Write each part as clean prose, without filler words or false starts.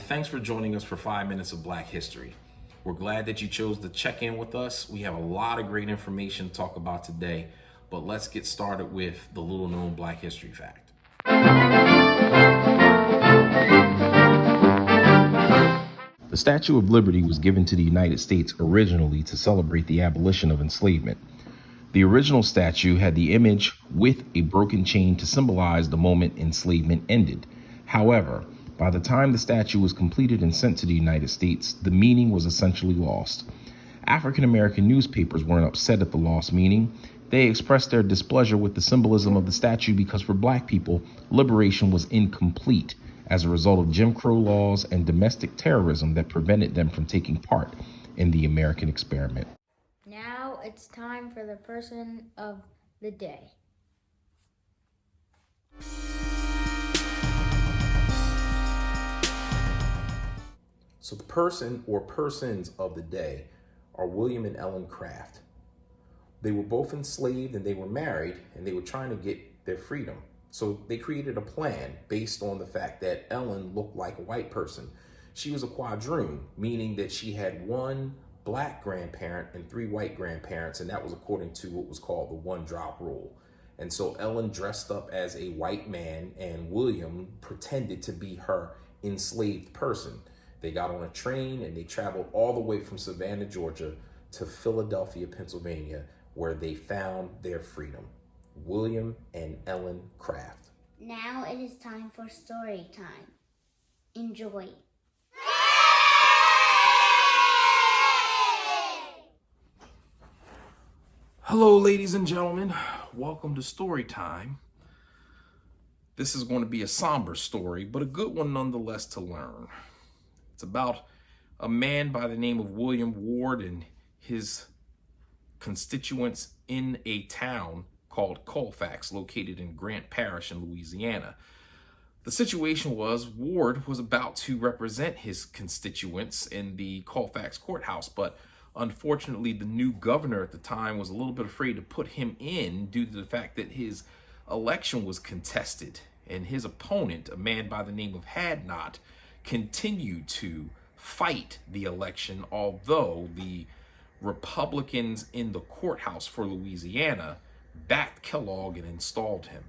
thanks for joining us for 5 minutes of Black History. We're glad that you chose to check in with us. We have a lot of great information to talk about today, but let's get started with the little known Black History fact. The Statue of Liberty was given to the United States originally to celebrate the abolition of enslavement. The original statue had the image with a broken chain to symbolize the moment enslavement ended. However, by the time the statue was completed and sent to the United States, the meaning was essentially lost. African American newspapers weren't upset at the lost meaning. They expressed their displeasure with the symbolism of the statue because for Black people, liberation was incomplete as a result of Jim Crow laws and domestic terrorism that prevented them from taking part in the American experiment. Now it's time for the person of the day. So the person or persons of the day are William and Ellen Craft. They were both enslaved and they were married and they were trying to get their freedom. So they created a plan based on the fact that Ellen looked like a white person. She was a quadroon, meaning that she had one Black grandparent and three white grandparents, and that was according to what was called the one drop rule. And so Ellen dressed up as a white man and William pretended to be her enslaved person. They got on a train and they traveled all the way from Savannah, Georgia to Philadelphia, Pennsylvania, where they found their freedom. William and Ellen Craft. Now it is time for story time. Enjoy. Hello, ladies and gentlemen. Welcome to Story Time. This is going to be a somber story, but a good one nonetheless to learn. It's about a man by the name of William Ward and his constituents in a town called Colfax, located in Grant Parish in Louisiana. The situation was Ward was about to represent his constituents in the Colfax courthouse, but unfortunately the new governor at the time was a little bit afraid to put him in due to the fact that his election was contested and his opponent, a man by the name of Hadnot, continued to fight the election, although the Republicans in the courthouse for Louisiana backed Kellogg and installed him.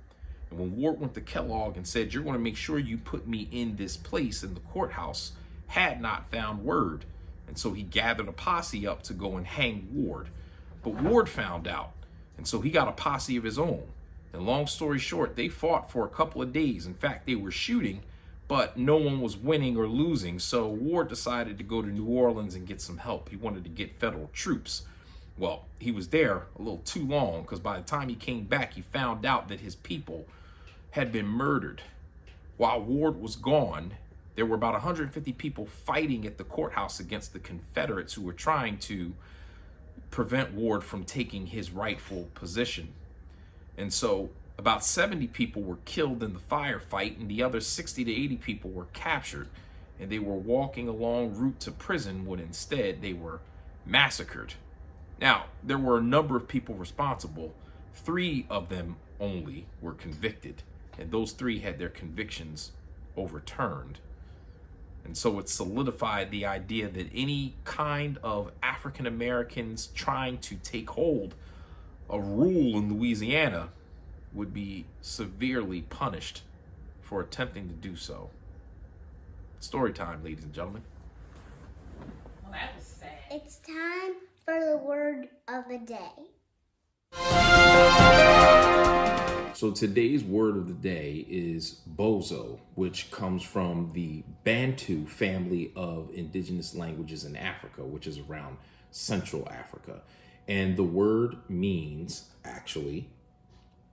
And when Ward went to Kellogg and said, "You're going to make sure you put me in this place in the courthouse," Hadnot found word. And so he gathered a posse up to go and hang Ward. But Ward found out. And so he got a posse of his own. And long story short, they fought for a couple of days. In fact, they were shooting, but no one was winning or losing. So Ward decided to go to New Orleans and get some help. He wanted to get federal troops. Well, he was there a little too long because by the time he came back, he found out that his people had been murdered. While Ward was gone, there were about 150 people fighting at the courthouse against the Confederates who were trying to prevent Ward from taking his rightful position. And so about 70 people were killed in the firefight and the other 60 to 80 people were captured. And they were walking along route to prison when instead they were massacred. Now, there were a number of people responsible. 3 of them only were convicted. And those 3 had their convictions overturned. And so it solidified the idea that any kind of African Americans trying to take hold of rule in Louisiana would be severely punished for attempting to do so. Story time, ladies and gentlemen. Well, that was sad. It's time for the word of the day. So today's word of the day is bozo, which comes from the Bantu family of indigenous languages in Africa, which is around Central Africa. And the word means actually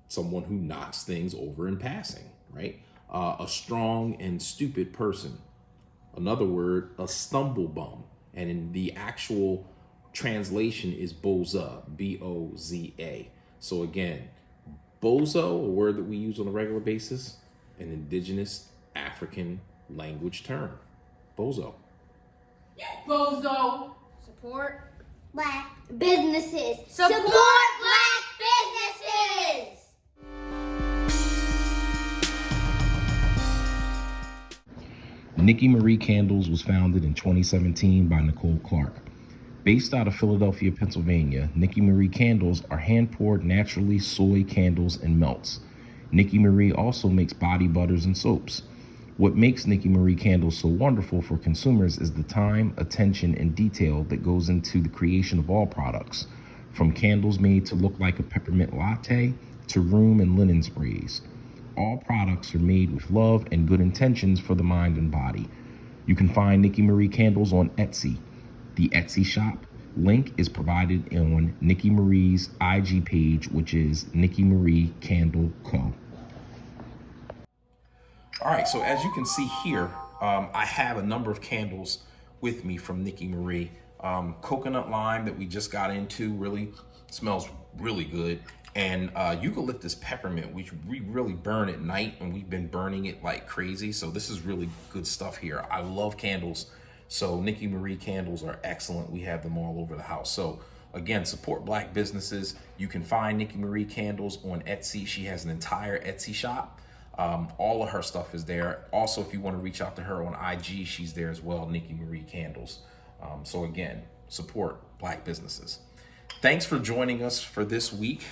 someone who knocks things over in passing, right? A strong and stupid person. Another word, a stumble bum. And in the actual translation is boza, B-O-Z-A. So again, bozo, a word that we use on a regular basis, an indigenous African language term. Bozo. Bozo. Support Black businesses. Support Black businesses. Nikki Marie Candles was founded in 2017 by Nicole Clark. Based out of Philadelphia, Pennsylvania, Nikki Marie Candles are hand-poured naturally soy candles and melts. Nikki Marie also makes body butters and soaps. What makes Nikki Marie Candles so wonderful for consumers is the time, attention, and detail that goes into the creation of all products, from candles made to look like a peppermint latte to room and linen sprays. All products are made with love and good intentions for the mind and body. You can find Nikki Marie Candles on Etsy. The Etsy shop link is provided on Nikki Marie's IG page, which is Nikki Marie Candle Co. All right, so as you can see here, I have a number of candles with me from Nikki Marie. Coconut lime that we just got into really smells really good. And eucalyptus peppermint, which we really burn at night, and we've been burning it like crazy. So this is really good stuff here. I love candles. So Nikki Marie candles are excellent. We have them all over the house. So again, support Black businesses. You can find Nikki Marie Candles on Etsy. She has an entire Etsy shop. All of her stuff is there. Also, if you want to reach out to her on IG, she's there as well, Nikki Marie Candles. So again, support Black businesses. Thanks for joining us for this week.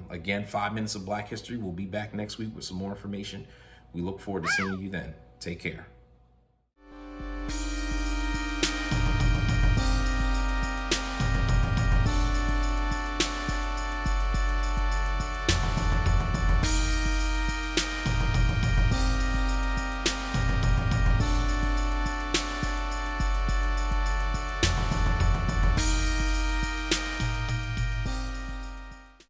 Again, 5 Minutes of Black History. We'll be back next week with some more information. We look forward to seeing you then. Take care.